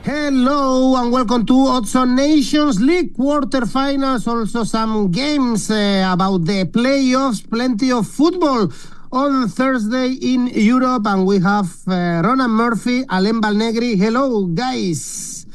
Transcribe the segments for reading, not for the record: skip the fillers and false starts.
Hello and welcome to UEFA Nations League quarterfinals. Also some games about the playoffs, plenty of football on Thursday in Europe, and we have Ronan Murphy, Alain Valnegri. Hello, guys.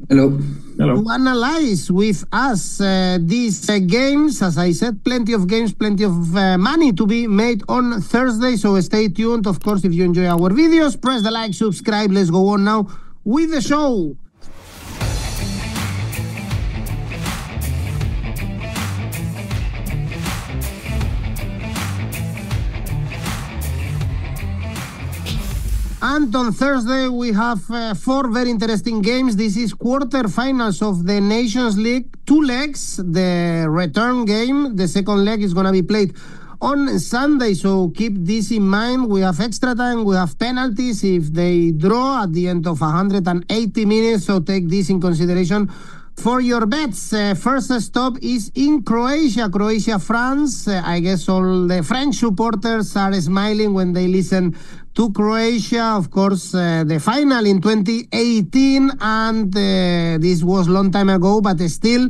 Hello. To analyze with us these games, as I said, plenty of games, plenty of money to be made on Thursday, so stay tuned. Of course, if you enjoy our videos, press the like, subscribe. Let's go on now with the show. And on Thursday, we have four very interesting games. This is quarterfinals of the Nations League. Two legs, the return game. The second leg is going to be played on Sunday, so keep this in mind. We have extra time, we have penalties if they draw at the end of 180 minutes, so take this in consideration for your bets. First stop is in Croatia, France. I guess all the French supporters are smiling when they listen to Croatia. Of course, the final in 2018, and this was a long time ago, but still,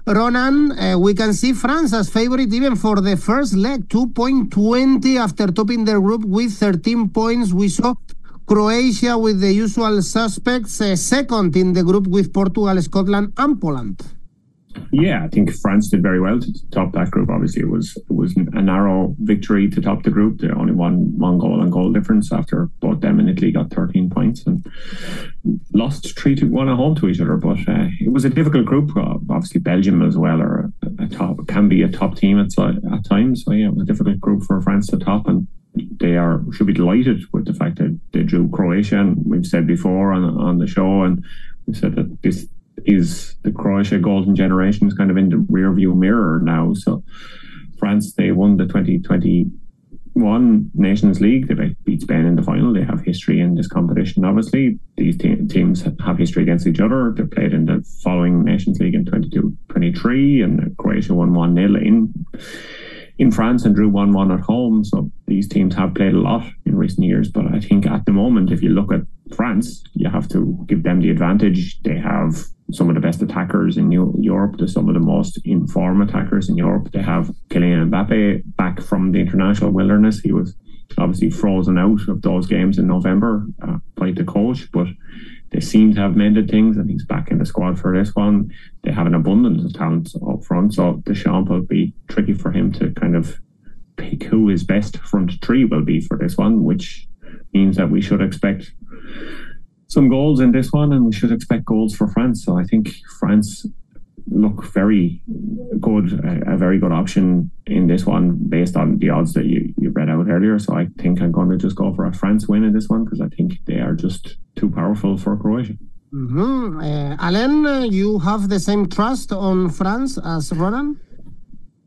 Ronan, we can see France as favorite even for the first leg, 2.20 after topping their group with 13 points. We saw Croatia with the usual suspects, second in the group with Portugal, Scotland and Poland. Yeah, I think France did very well to top that group. Obviously, it was a narrow victory to top the group. They only won one goal and goal difference after both them and Italy got 13 points and lost 3-1 at home to each other. But it was a difficult group. Obviously, Belgium as well can be a top team at times. So yeah, it was a difficult group for France to top, and they should be delighted with the fact that they drew Croatia. And we've said before on the show, and we said that this is the Croatia golden generation is kind of in the rear view mirror now. So France, they won the 2021 Nations League. They beat Spain in the final. They have history in this competition. Obviously, these teams have history against each other. They played in the following Nations League in 22-23, and Croatia won 1-0 in France and drew 1-1 at home. So these teams have played a lot in recent years. But I think at the moment, if you look at France, you have to give them the advantage. They have some of the best attackers in Europe. They're some of the most informed attackers in Europe. They have 𝐬𝐭𝐚𝐲 back from the international wilderness. He was obviously frozen out of those games in November by the coach, but they seem to have mended things, and he's back in the squad for this one. They have an abundance of talent up front, so Deschamps will be tricky for him to kind of pick who his best front three will be for this one, which means that we should expect some goals in this one, and we should expect goals for France. So I think France look very good, a very good option in this one based on the odds that you read out earlier. So I think I'm going to just go for a France win in this one, because I think they are just too powerful for Croatia. Alain, you have the same trust on France as Ronan?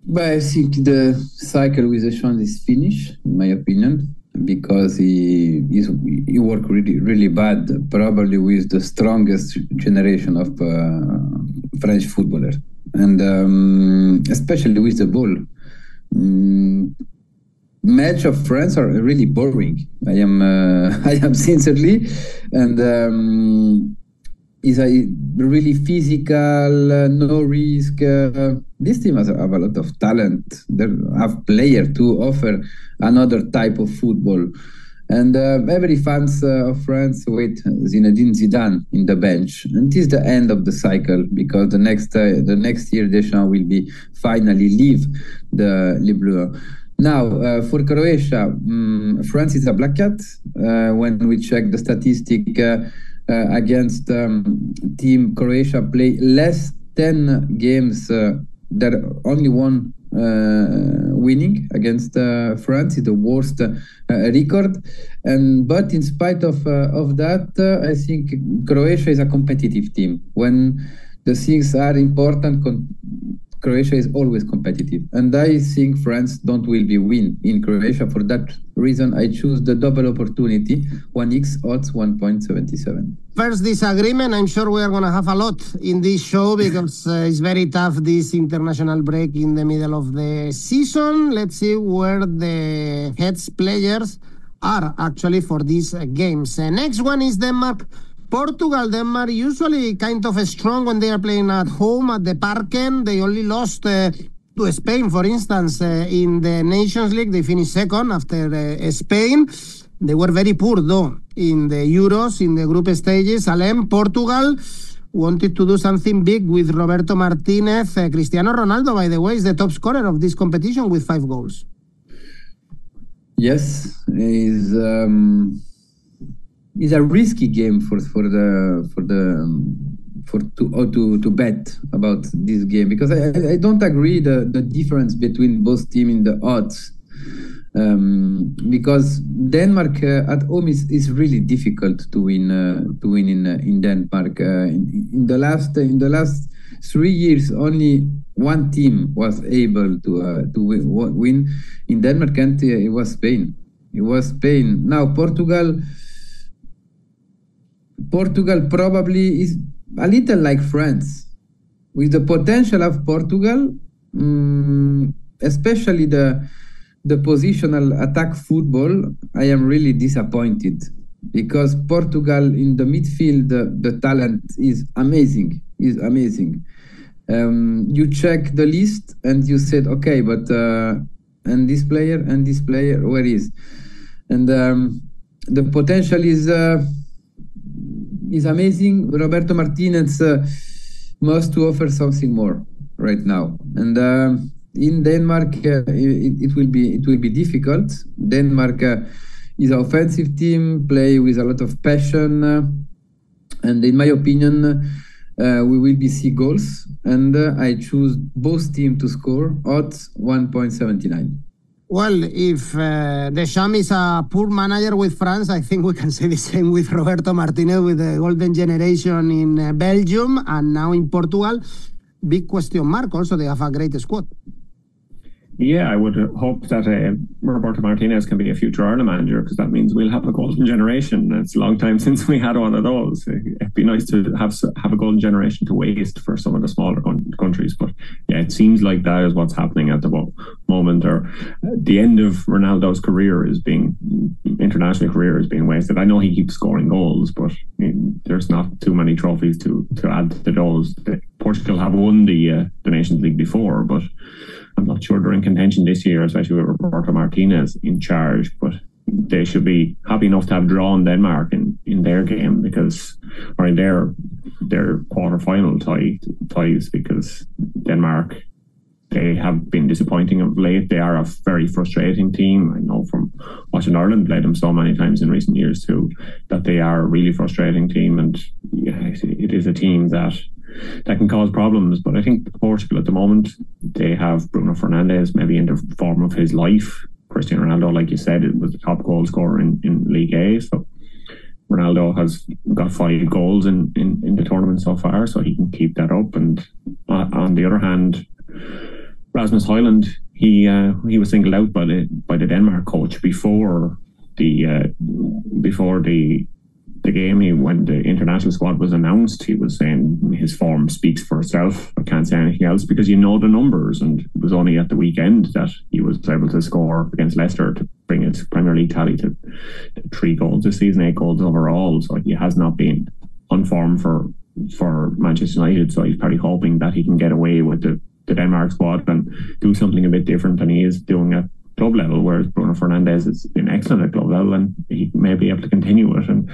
But I think the cycle with Deschamps is finished, in my opinion, because he worked really bad, probably with the strongest generation of French footballers, and especially with the ball. Match of France are really boring. I am sincerely, and is a really physical, no risk. This team have a lot of talent. They have players to offer another type of football. And every fans of France wait Zinedine Zidane in the bench. And it is the end of the cycle, because the next year Deschamps will be finally leave the Les Bleus. Now, for Croatia, France is a black cat. When we check the statistic against team Croatia play less 10 games, there only one winning against France is the worst record, but in spite of that, I think Croatia is a competitive team. When the things are important, Croatia is always competitive, and I think France will be win in Croatia. For that reason, I choose the double opportunity, 1x odds 1.77. First disagreement. I'm sure we are going to have a lot in this show, because it's very tough, this international break in the middle of the season. Let's see where the heads players are actually for these games. Next one is Denmark Portugal, Denmark, usually kind of strong when they are playing at home at the Parken. They only lost to Spain, for instance, in the Nations League. They finished second after Spain. They were very poor, though, in the Euros, in the group stages. Alain, Portugal wanted to do something big with Roberto Martinez. Cristiano Ronaldo, by the way, is the top scorer of this competition with 5 goals. Yes, it's a risky game to bet about this game, because I don't agree the difference between both teams in the odds, because Denmark at home is really difficult to win in Denmark. In the last 3 years, only one team was able to win in Denmark, and it was Spain. Now Portugal probably is a little like France, with the potential of Portugal, especially the positional attack football. I am really disappointed, because Portugal in the midfield, the talent is amazing. You check the list and you said, okay, but and this player, where is? And the potential is amazing. Roberto Martinez must offer something more right now. And in Denmark, it will be difficult. Denmark is an offensive team, play with a lot of passion, and in my opinion, we will see goals. And I choose both teams to score. Odds 1.79. Well, if Deschamps is a poor manager with France, I think we can say the same with Roberto Martinez, with the golden generation in Belgium and now in Portugal. Big question mark. Also, they have a great squad. Yeah, I would hope that Roberto Martinez can be a future Ireland manager, because that means we'll have a golden generation. It's a long time since we had one of those. It'd be nice to have a golden generation to waste for some of the smaller countries. But yeah, it seems like that is what's happening at the moment. Or the end of Ronaldo's international career is being wasted. I know he keeps scoring goals, but there's not too many trophies to add to those. Portugal have won the Nations League before, but I'm not sure they're in contention this year, especially with Roberto Martinez in charge. But they should be happy enough to have drawn Denmark in their game, or in their quarter-final ties, because Denmark, they have been disappointing of late. They are a very frustrating team. I know from watching Ireland play them so many times in recent years too, that they are a really frustrating team. And yeah, it is a team that can cause problems. But I think Portugal at the moment, they have Bruno Fernandes maybe in the form of his life. Cristiano Ronaldo, like you said, it was the top goal scorer in League A. So Ronaldo has got 5 goals in the tournament so far, so he can keep that up. And on the other hand, Rasmus Højlund, he was singled out by the Denmark coach before the game. When the international squad was announced, he was saying his form speaks for itself. I can't say anything else, because you know the numbers, and it was only at the weekend that he was able to score against Leicester to bring his Premier League tally to 3 goals this season, 8 goals overall. So he has not been on form for Manchester United. So he's probably hoping that he can get away with the Denmark squad and do something a bit different than he is doing at club level, whereas Bruno Fernandes has been excellent at club level and he may be able to continue it. And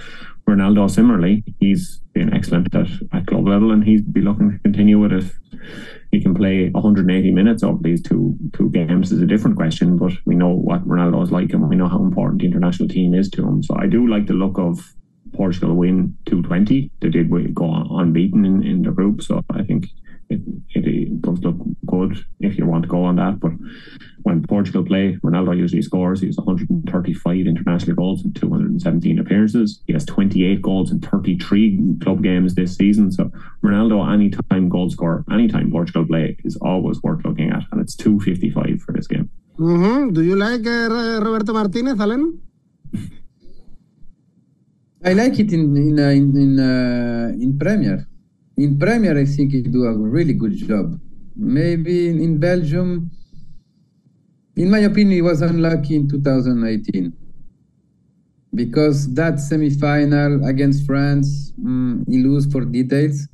Ronaldo, similarly, he's been excellent at club level, and he'd be looking to continue it. If he can play 180 minutes over these two games is a different question, but we know what Ronaldo is like, and we know how important the international team is to him. So I do like the look of Portugal win 2-20. They did go unbeaten in the group, so I think it does look good if you want to go on that. But when Portugal play, Ronaldo usually scores. He has 135 international goals in 217 appearances. He has 28 goals in 33 club games this season. So Ronaldo, anytime goal scorer, anytime Portugal play, is always worth looking at, and it's 2.55 for this game. Do you like Roberto Martinez, Alain? I like it in Premier. In Premier, I think he do a really good job. Maybe in Belgium, in my opinion, he was unlucky in 2018. because that semi-final against France, he lose for details.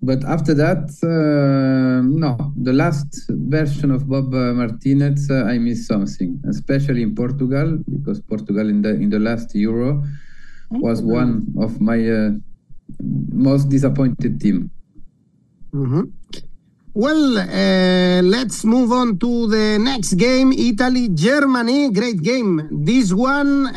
But after that, no, the last version of Bob Martinez, I miss something, especially in Portugal, because Portugal in the last Euro was one of my most disappointed team. Well, let's move on to the next game, Italy-Germany. Great game. This one,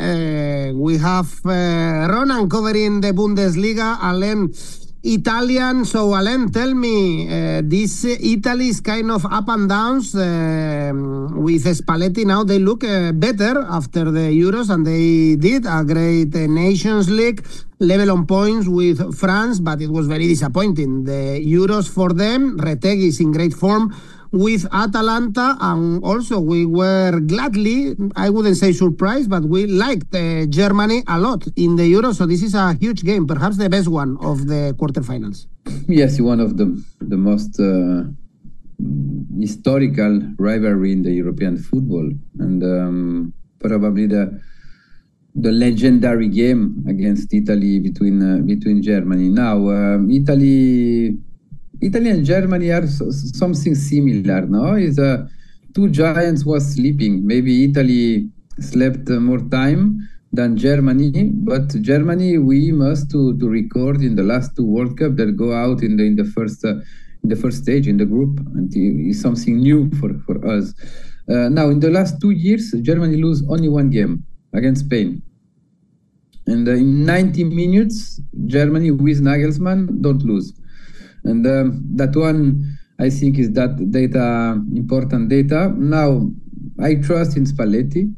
we have Ronan covering the Bundesliga, Alain Italian. So Alain, tell me, this Italy is kind of up and downs with Spalletti. Now they look better after the Euros, and they did a great Nations League, level on points with France, but it was very disappointing. The Euros for them, Retegui is in great form with Atalanta, and also we were gladly, I wouldn't say surprised, but we liked Germany a lot in the Euros, so this is a huge game, perhaps the best one of the quarterfinals. Yes, one of the most historical rivalry in the European football, and probably the legendary game against Italy between Germany. Now, Italy and Germany are something similar, no? Is two giants was sleeping. Maybe Italy slept more time than Germany, but Germany, we must to record in the last two World Cup that go out in the first stage in the group, and it's something new for us. Now, in the last 2 years, Germany lose only one game against Spain. And in 90 minutes, Germany with Nagelsmann don't lose. And that one, I think, is that data, important data. Now, I trust in Spalletti.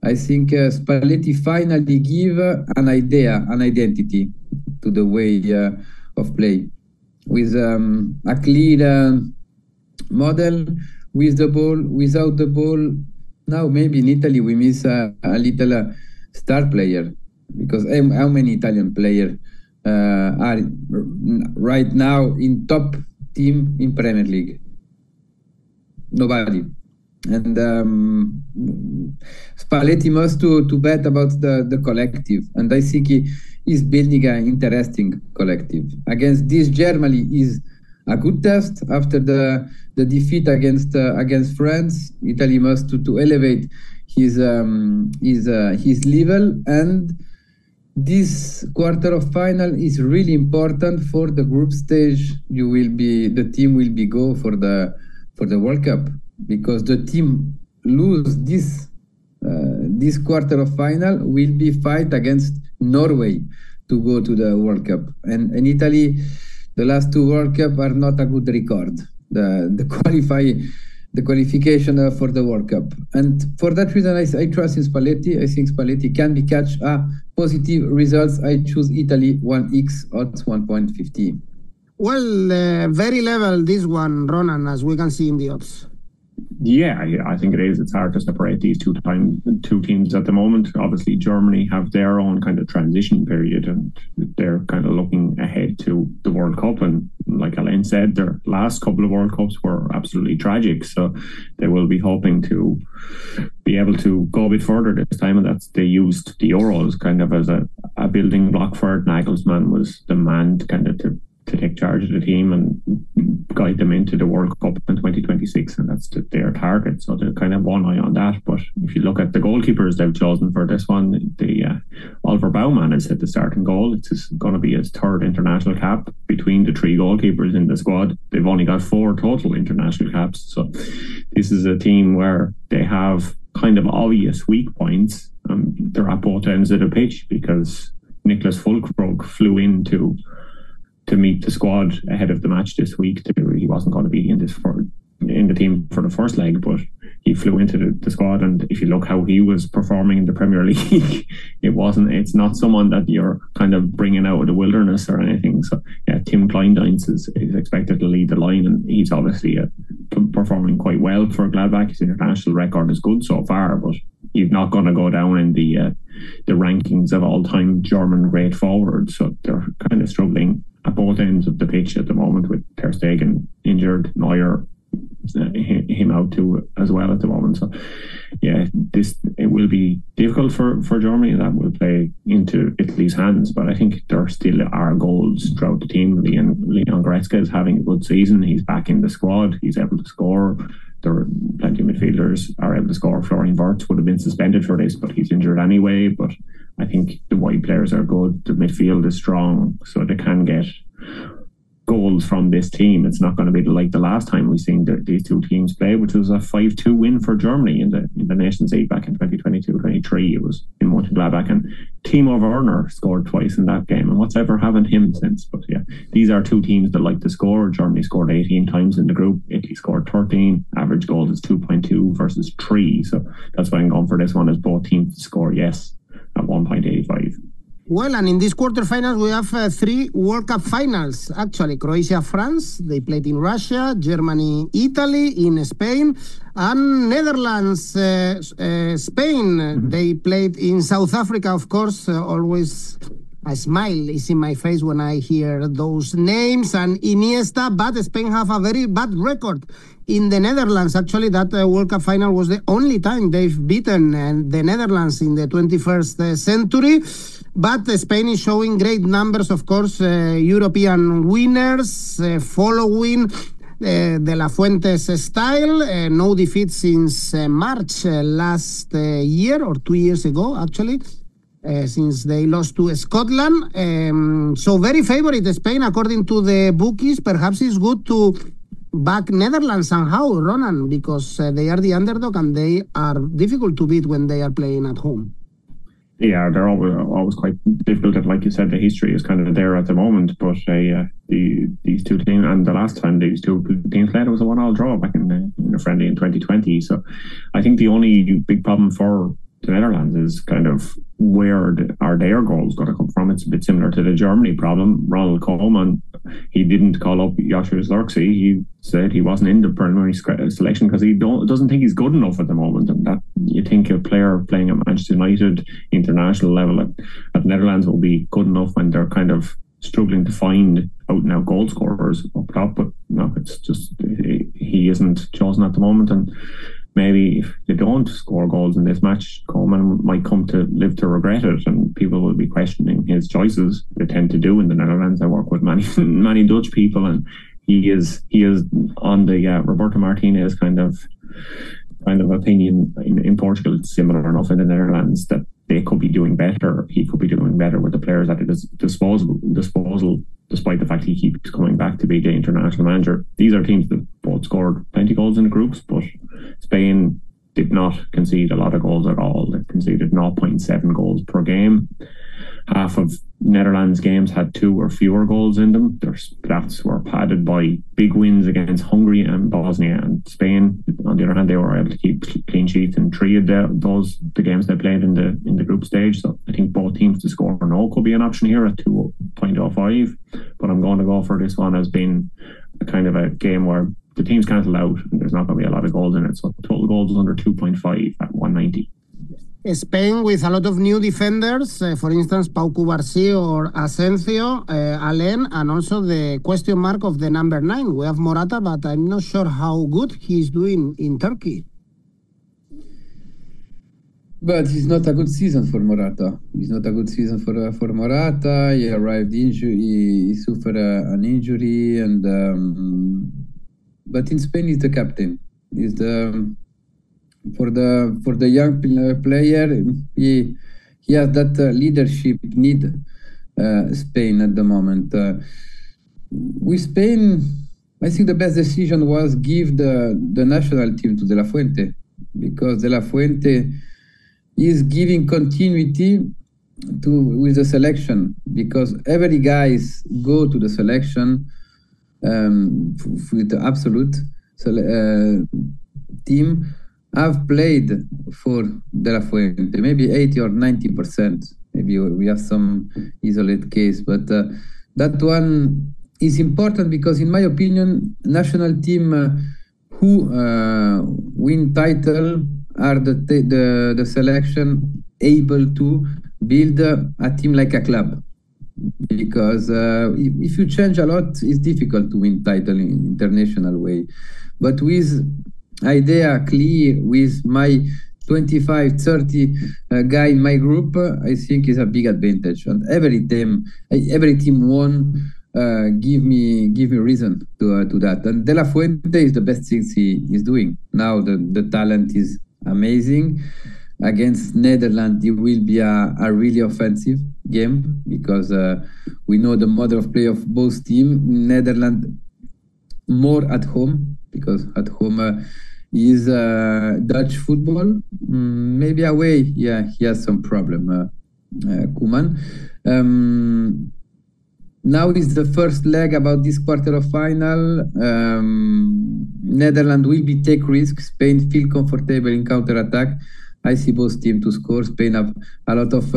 I think Spalletti finally give an idea, an identity to the way of play. With a clear model, with the ball, without the ball. Now, maybe in Italy, we miss a little star player, because how many Italian players are right now in top team in Premier League? Nobody. And Spalletti must to bet about the collective, and I think he is building an interesting collective. Against this Germany is a good test after the defeat against France. Italy must to elevate his level, and this quarter of final is really important for the group stage. The team will be go for the World Cup, because the team lose this quarter of final will be fight against Norway to go to the World Cup. And in Italy, the last two World Cup are not a good record. The qualification for the World Cup. And for that reason, I trust in Spalletti. I think Spalletti can be catch positive results. I choose Italy 1x odds 1.50. Well, very level this one, Ronan, as we can see in the odds. Yeah, I think it is. It's hard to separate these two teams at the moment. Obviously, Germany have their own kind of transition period, and they're kind of looking ahead to the World Cup. And like Alain said, their last couple of World Cups were absolutely tragic. So they will be hoping to be able to go a bit further this time. And they used the Euros kind of as a building block for it. Nagelsmann was the man to take charge of the team and guide them into the World Cup in 2026, and that's their target. So they're kind of one eye on that. But if you look at the goalkeepers they've chosen for this one, Oliver Baumann has hit the starting goal. It's going to be his third international cap between the three goalkeepers in the squad. They've only got 4 total international caps. So this is a team where they have kind of obvious weak points. They're at both ends of the pitch, because Niklas Füllkrug flew in to meet the squad ahead of the match this week. He wasn't going to be in the team for the first leg, but he flew into the squad. And if you look how he was performing in the Premier League, it's not someone that you're kind of bringing out of the wilderness or anything. So yeah, Tim Kleindienst is expected to lead the line, and he's obviously performing quite well for Gladbach. His international record is good so far, but he's not going to go down in the rankings of all-time German great forwards. So they're kind of struggling at both ends of the pitch at the moment, with Ter Stegen injured, Neuer him out too as well at the moment. So yeah, it will be difficult for Germany. That will play into Italy's hands, but I think there still are goals throughout the team. Leon Goretzka is having a good season. He's back in the squad. He's able to score. There are plenty of midfielders are able to score. Florian Wirtz would have been suspended for this, but he's injured anyway. But I think the wide players are good. The midfield is strong, so they can get goals from this team. It's not going to be like the last time we've seen these two teams play, which was a 5-2 win for Germany in the Nations League back in 2022-23. It was in Mönchengladbach, and Timo Werner scored twice in that game, and what's ever happened him since? But yeah, these are two teams that like to score. Germany scored 18 times in the group. Italy scored 13. Average goal is 2.2 versus 3. So that's why I'm going for this one, as both teams to score yes at 1.85. Well, and in this quarterfinals, we have 3 World Cup finals. Actually, Croatia, France, they played in Russia, Germany, Italy, in Spain, and Netherlands, Spain, they played in South Africa, of course. Always a smile is in my face when I hear those names, and Iniesta, but Spain have a very bad record in the Netherlands. Actually, that World Cup final was the only time they've beaten the Netherlands in the 21st century. But Spain is showing great numbers, of course, European winners, following De La Fuente's style. No defeat since March last year, or 2 years ago, actually, since they lost to Scotland. So very favorite Spain, according to the bookies. Perhaps it's good to back Netherlands somehow, Ronan, because they are the underdog and they are difficult to beat when they are playing at home. Yeah, they're always quite difficult. Like you said, the history is kind of there at the moment. But these two teams, and the last time these two teams played, it was a 1-1 draw back in a friendly in 2020. So I think the only big problem for the Netherlands is kind of where are their goals going to come from. It's a bit similar to the Germany problem. Ronald Koeman, he didn't call up 𝐬𝐭𝐴. He said he wasn't in the preliminary selection because he doesn't think he's good enough at the moment. And that, you think a player playing at Manchester United international level at Netherlands will be good enough when they're kind of struggling to find out and out goal scorers up top. But no, it's just he isn't chosen at the moment. And maybe if they don't score goals in this match, Koeman might come to live to regret it, and people will be questioning his choices. They tend to do in the Netherlands. I work with many Dutch people, and he is on the Roberto Martinez kind of opinion in Portugal. It's similar enough in the Netherlands that they could be doing better. He could be doing better with the players at his disposal, despite the fact he keeps coming back to be the international manager. These are teams that both scored plenty of goals in the groups, but Spain did not concede a lot of goals at all. They conceded 0.7 goals per game. Half of Netherlands' games had 2 or fewer goals in them. Their stats were padded by big wins against Hungary and Bosnia. And Spain, on the other hand, they were able to keep clean sheets in 3 of the games they played in the group stage. So I think both teams to score no could be an option here at 2.05. But I'm going to go for this one as being a kind of a game where the teams cancel out and there's not going to be a lot of goals in it. So total goals is under 2.5 at 190. Spain with a lot of new defenders, for instance, Pau 𝐻𝐿𝐴 or Asensio, Alain, and also the question mark of the number 9. We have Morata, but I'm not sure how good he's doing in Turkey. But it's not a good season for Morata. It's not a good season for Morata. He arrived injured. He suffered an injury, and but in Spain he's the captain. He's the for the young player. He has that leadership need. Spain at the moment. With Spain, I think the best decision was give the national team to De La Fuente, because De La Fuente is giving continuity with the selection, because every guys go to the selection with the absolute team have played for De La Fuente, maybe 80 or 90%. Maybe we have some isolated case, but that one is important because, in my opinion, national team who win title are the selection able to build a team like a club. because if you change a lot, it's difficult to win title in international way. But with idea clear, with my 25, 30 guy in my group, I think is a big advantage. And every team won. Give me reason to that. And De La Fuente is the best things he is doing now. The talent is amazing. Against Netherlands, it will be a really offensive game because we know the model of play of both teams. Netherlands more at home because at home is Dutch football. Maybe away, yeah, he has some problem. Koeman. Now is the first leg about this quarter of final. Netherlands will be take risks. Spain feel comfortable in counter attack. I see both teams to score. Spain have a lot of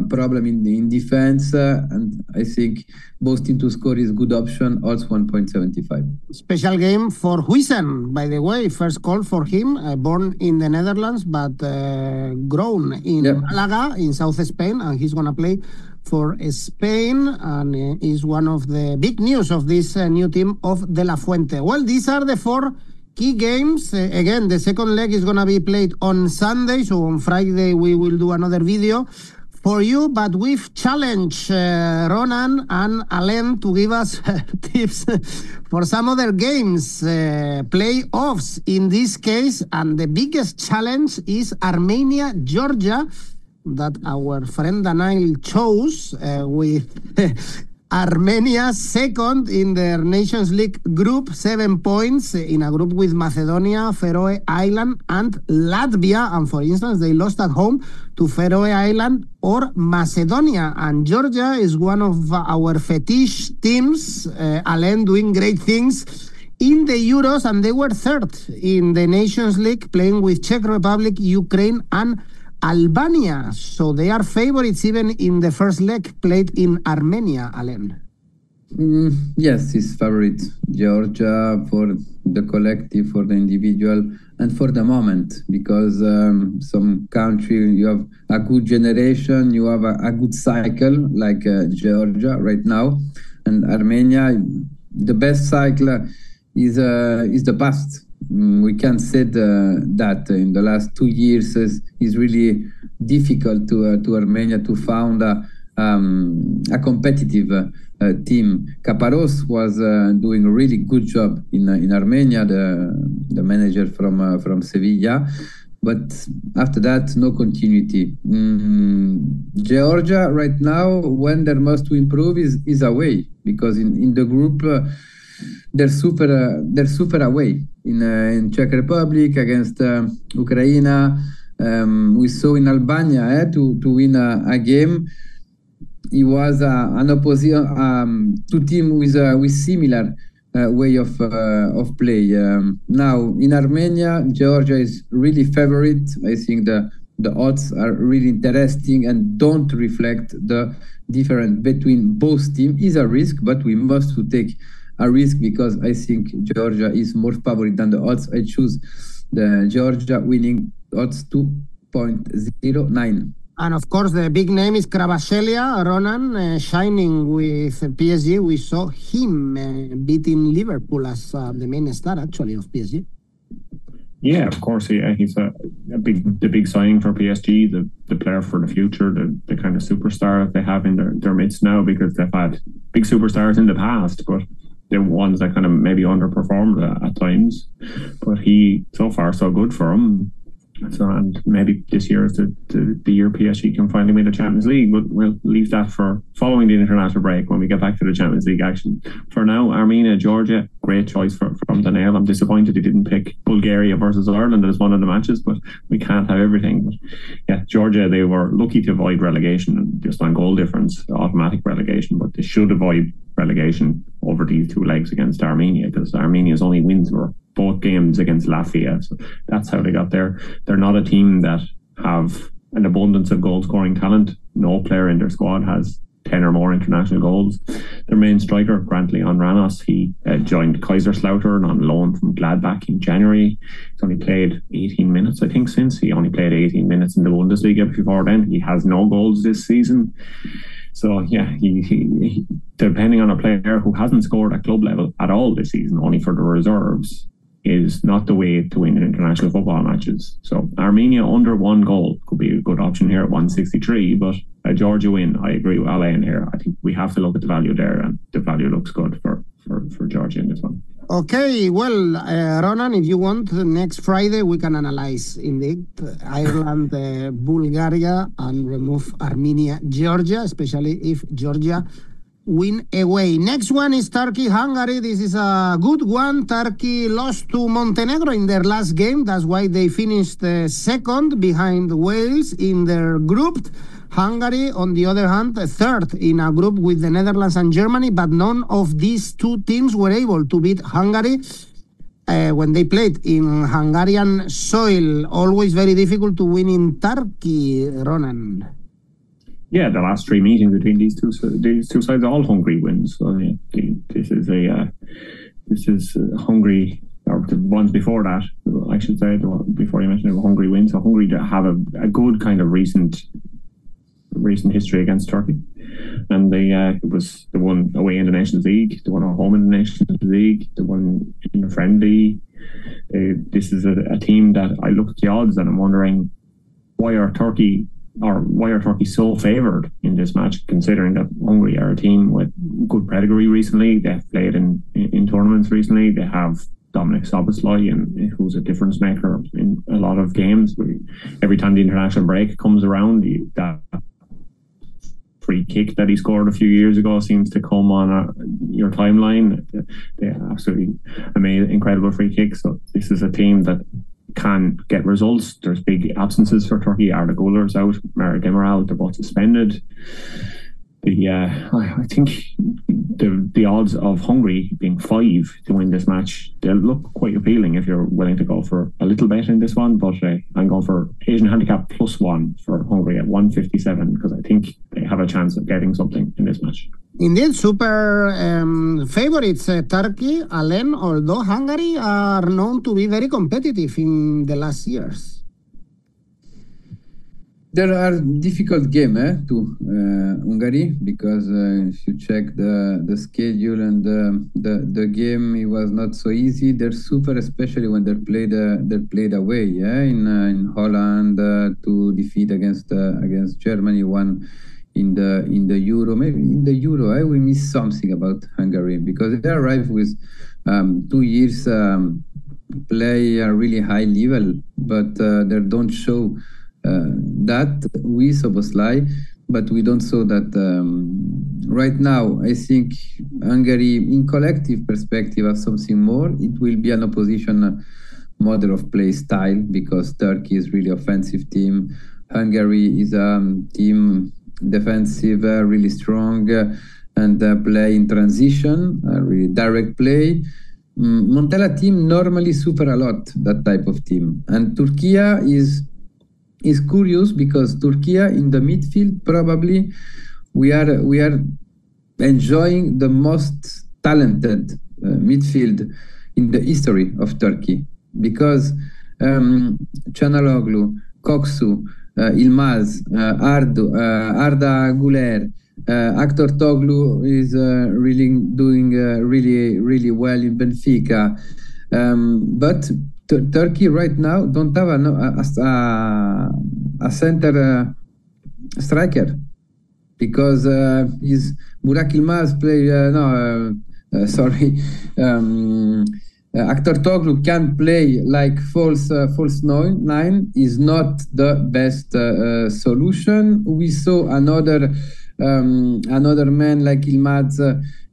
problem in defense, and I think both teams to score is good option. Also 1.75. Special game for 𝐬𝐿𝐴, by the way. First call for him, born in the Netherlands, but grown in Málaga in South Spain, and he's gonna play for Spain, and is one of the big news of this new team of De La Fuente. Well, these are the four key games. Again, the second leg is going to be played on Sunday, so on Friday we will do another video for you, but we've challenged Ronan and Alain to give us tips for some other games, playoffs in this case, and the biggest challenge is Armenia-Georgia, that our friend Daniel chose, with Armenia second in their Nations League group, 7 points, in a group with Macedonia, Faroe Island, and Latvia. And for instance, they lost at home to Faroe Island or Macedonia. And Georgia is one of our fetish teams. Alain doing great things in the Euros, and they were third in the Nations League, playing with Czech Republic, Ukraine, and Albania, so they are favorites even in the first leg played in Armenia, Alain. Yes, it's favorite. Georgia for the collective, for the individual, and for the moment, because some country, you have a good generation, you have a good cycle, like Georgia right now, and Armenia, the best cycle is the past. We can say that in the last 2 years is really difficult to Armenia to found a competitive team. Caparrós was doing a really good job in Armenia, the manager from Sevilla, but after that, no continuity. Georgia right now, when there must to improve is away, because in the group they're super away in Czech Republic against Ukraine. We saw in Albania to win a game. It was an opposition, two teams with similar way of play. Now in Armenia, Georgia is really favorite. I think the odds are really interesting and don't reflect the difference between both teams. Is a risk, but we must take a risk because I think Georgia is more favorite than the odds. I choose the Georgia winning odds 2.09. And of course, the big name is 𝐻𝐵𝐴, Ronan, shining with PSG. We saw him beating Liverpool as the main star, actually, of PSG. Yeah, of course. He's the big signing for PSG, the player for the future, the kind of superstar that they have in their midst now, because they've had big superstars in the past, but they're ones that kind of maybe underperformed at times. But he, so far, so good for him. So, and maybe this year is the year PSG can finally win the Champions League, but we'll leave that for following the international break when we get back to the Champions League action. For now, Armenia, Georgia, great choice from Daniel. I'm disappointed he didn't pick Bulgaria versus Ireland as one of the matches, but we can't have everything. But yeah, Georgia, they were lucky to avoid relegation, and just on goal difference, automatic relegation, but they should avoid relegation over these two legs against Armenia, because Armenia's only wins were both games against Latvia. So that's how they got there. They're not a team that have an abundance of goal scoring talent. No player in their squad has 10 or more international goals. Their main striker, Grant Leon Ramos, he joined Kaiserslautern on loan from Gladbach in January. He's only played 18 minutes, I think, since. He only played 18 minutes in the Bundesliga before then. He has no goals this season. So yeah, he depending on a player who hasn't scored at club level at all this season, only for the reserves, is not the way to win international football matches. So Armenia under 1 goal could be a good option here at 163, but a Georgia win, I agree with Alain here. I think we have to look at the value there, and the value looks good for Georgia in this one. Okay, well, Ronan, if you want, next Friday we can analyze indeed Ireland, Bulgaria, and remove Armenia, Georgia, especially if Georgia win away. Next one is Turkey-Hungary. This is a good one. Turkey lost to Montenegro in their last game. That's why they finished second behind Wales in their group. Hungary, on the other hand, third in a group with the Netherlands and Germany, but none of these two teams were able to beat Hungary when they played in Hungarian soil. Always very difficult to win in Turkey, Ronan. Yeah, the last 3 meetings between these two sides, all Hungary wins. So yeah, this is Hungary, or the ones before that, I should say, before you mentioned it, Hungary wins. So Hungary have a good kind of recent history against Turkey, and they won away in the Nations League, they won at home in the Nations League, they won in the friendly. This is a team that I look at the odds and I'm wondering why are Turkey so favoured in this match, considering that Hungary are a team with good pedigree recently. They've played in tournaments recently. They have Dominic 𝐬𝐨𝐳, who's a difference maker in a lot of games. Every time the international break comes around, that free kick that he scored a few years ago seems to come on your timeline. They absolutely amazing, incredible free kicks. So this is a team that can get results. There's big absences for Turkey. Arda Güler's out, 𝐬𝐴, they're both suspended. I think the odds of Hungary being 5 to win this match, they'll look quite appealing if you're willing to go for a little bet in this one. But I'm going for Asian handicap +1 for Hungary at 157 because I think they have a chance of getting something in this match. Indeed, super favorites, Turkey, Alain, although Hungary are known to be very competitive in the last years. There are difficult game to Hungary because if you check the schedule and the game, it was not so easy. They're super, especially when they're played away. In Holland to defeat against Germany, one in the Euro. Maybe in the Euro, we miss something about Hungary because they arrived with 2 years play a really high level, but they don't show. That we 𝐬𝐵𝐴, but we don't saw that right now. I think Hungary, in collective perspective, has something more. It will be an opposition model of play style because Turkey is really offensive team. Hungary is a team defensive, really strong, and play in transition, really direct play. Montella team normally super a lot, that type of team. And Turkey is curious because Turkey in the midfield, probably we are enjoying the most talented midfield in the history of Turkey because 𝐿𝐴𝐧𝐧𝐞𝐜𝐭𝐚𝐲, 𝐶oksu, 𝐼lmaz, Arda Güler, 𝐿𝐴𝐧𝐴𝐾𝐿 is really doing really well in Benfica, but Turkey right now don't have a center striker because Burak Yilmaz play 𝐿𝐴𝐧𝐴𝐾𝐿 can play like false 9 is not the best solution. We saw another man like Yilmaz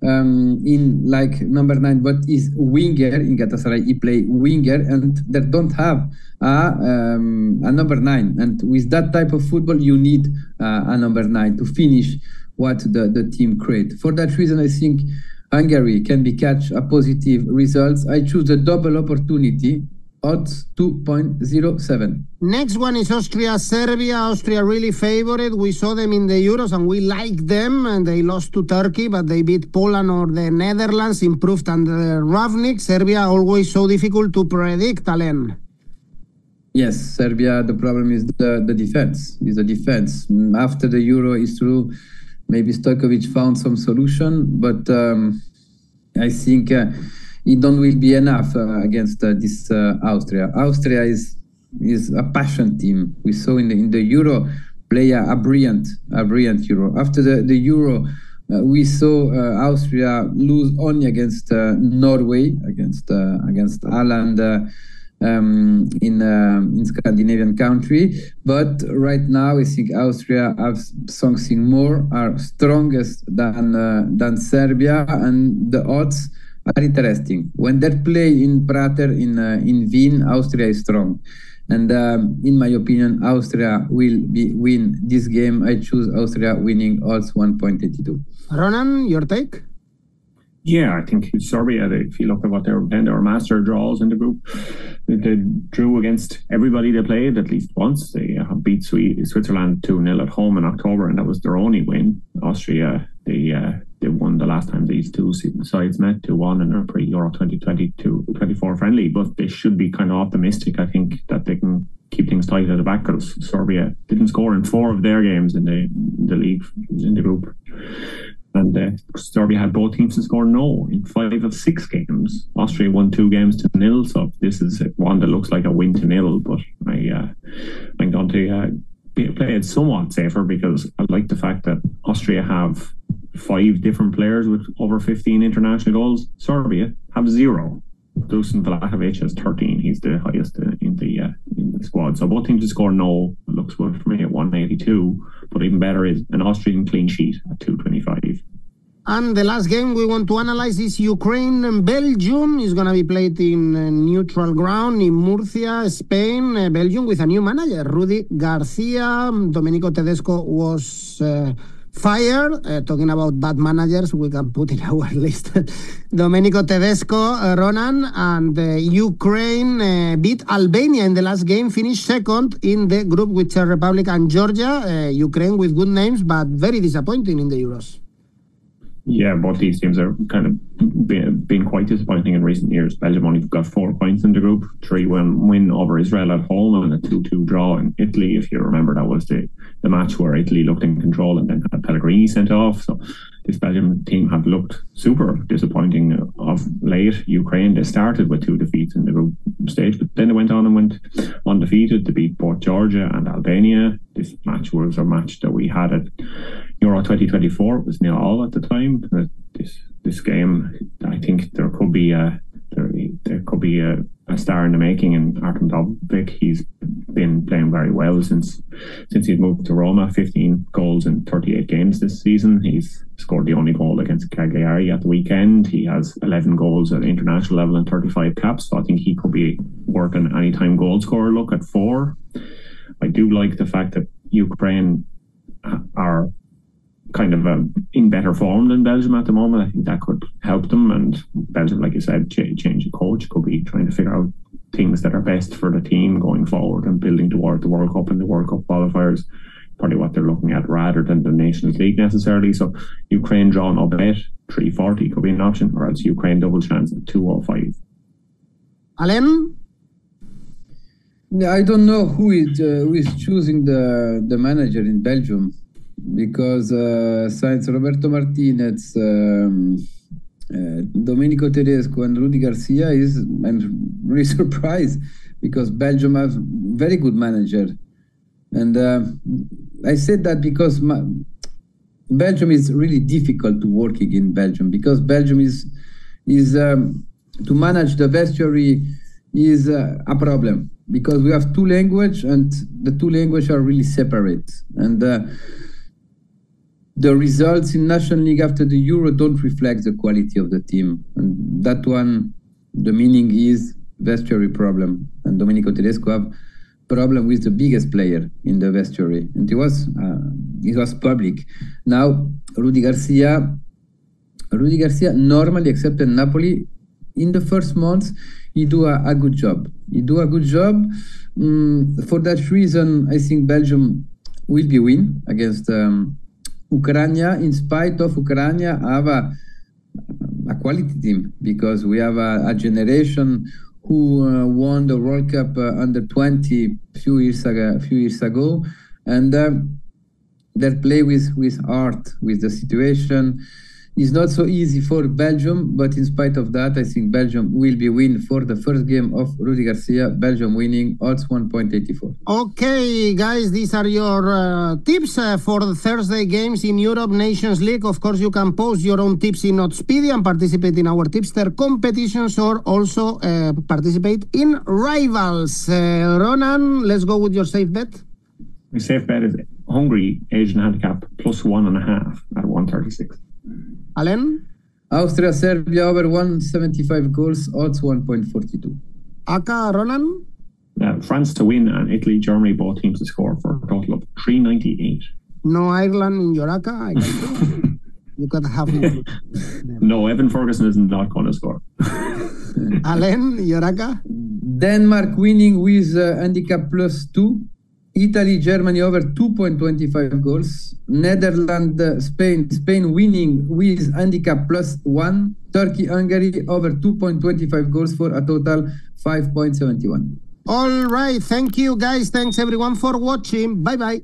in like number 9, but is winger in Galatasaray. He play winger, and they don't have a number 9. And with that type of football, you need a number 9 to finish what the team create. For that reason, I think Hungary can catch a positive results. I choose a double opportunity. Odds 2.07. Next one is Austria-Serbia. Austria really favored. We saw them in the Euros and we like them. And they lost to Turkey, but they beat Poland or the Netherlands, improved under Ravnik. Serbia always so difficult to predict, Alain. Yes, Serbia, the problem is the defense. After the Euro, it's true. Maybe 𝐬𝐭𝐴𝐵 found some solution, but I think it don't will be enough against this Austria. Austria is a passion team. We saw in the Euro play a brilliant Euro. After the Euro, we saw Austria lose only against Norway, against Alain in Scandinavian country. But right now, I think Austria have something more, are strongest than Serbia, and the odds are interesting. When they play in Prater in Wien, Austria is strong. And in my opinion, Austria will win this game. I choose Austria winning odds 1.82. Ronan, your take? Yeah, I think Serbia, if you look at what they were playing, they were master draws in the group. They drew against everybody they played at least once. They beat Switzerland 2-0 at home in October, and that was their only win. Austria, they won the last time these two sides met, 2-1 in their pre-Euro 2022-24 friendly. But they should be kind of optimistic, I think, that they can keep things tight at the back, because Serbia didn't score in 4 of their games in the league, in the group. And Serbia had both teams to score no in 5 of 6 games. Austria won 2 games to 0, so this is one that looks like a win to 0. But I'm going to play it somewhat safer, because I like the fact that Austria have 5 different players with over 15 international goals. Serbia have 0. Dusan Vlahovic has 13. He's the highest in the squad. So both teams to score no. It looks good for me at 182. But even better is an Austrian clean sheet at 225. And the last game we want to analyze is Ukraine and Belgium. It's going to be played in neutral ground in Murcia, Spain. Belgium with a new manager, Rudi Garcia. Domenico Tedesco was fired. Talking about bad managers, we can put in our list Domenico Tedesco, Ronan, and Ukraine beat Albania in the last game, finished second in the group with Czech Republic and Georgia. Ukraine with good names, but very disappointing in the Euros. Yeah, both these teams are kind of been quite disappointing in recent years. Belgium only got 4 points in the group, 3-1 win over Israel at home, and a 2-2 draw in Italy. If you remember, that was the match where Italy looked in control and then had Pellegrini sent off. So this Belgium team have looked super disappointing of late. Ukraine, they started with 2 defeats in the group stage, but then they went on and went undefeated to beat both Georgia and Albania. This match was a match that we had at Euro 2024. It was 0-0 at the time. This game, I think there could be a star in the making in Artem Dovbyk. He's been playing very well since he's moved to Roma. 15 goals in 38 games this season. He's scored the only goal against Cagliari at the weekend. He has 11 goals at international level and 35 caps. So I think he could be working anytime goal scorer look at 4. I do like the fact that Ukraine are kind of in better form than Belgium at the moment. I think that could help them. And Belgium, like you said, change of coach, could be trying to figure out things that are best for the team going forward and building toward the World Cup and the World Cup qualifiers. Probably what they're looking at rather than the Nations League necessarily. So Ukraine draw no bet, 340 could be an option, or else Ukraine double chance at 205. Alain? I don't know who is choosing the manager in Belgium, because since Roberto Martinez, Domenico Tedesco and Rudi Garcia I'm really surprised, because Belgium have very good manager. And I said that because Belgium is really difficult to working in Belgium, because Belgium is to manage the vestry is a problem, because we have 2 languages and the 2 languages are really separate. And the results in National League after the Euro don't reflect the quality of the team. And that one, the meaning is vestry problem. And Domenico Tedesco have problem with the biggest player in the vestry. And it was public. Now, Rudi Garcia normally accepted Napoli. In the first months, he do a good job. For that reason, I think Belgium will be win against Ukraine, in spite of Ukraine have a quality team, because we have a generation who won the World Cup under 20 few years ago, and they play with art, with the situation. It's not so easy for Belgium, but in spite of that, I think Belgium will be win for the first game of Rudy Garcia. Belgium winning, odds 1.84. Okay, guys, these are your tips for the Thursday games in Europe Nations League. Of course, you can post your own tips in Oddspedia and participate in our tipster competitions, or also participate in rivals. Ronan, let's go with your safe bet. My safe bet is Hungary, Asian handicap, plus 1.5 at 136. Alain? Austria, Serbia over 175 goals, odds 1.42. ACCA, Ronan? France to win and Italy, Germany, both teams to score for a total of 398. No Ireland in your ACCA? You could have it. No, Evan Ferguson is not going to score. Alain, your ACCA? Denmark winning with handicap plus 2. Italy, Germany over 2.25 goals. Netherlands, Spain winning with handicap plus 1. Turkey, Hungary over 2.25 goals for a total 5.71. All right. Thank you, guys. Thanks, everyone, for watching. Bye-bye.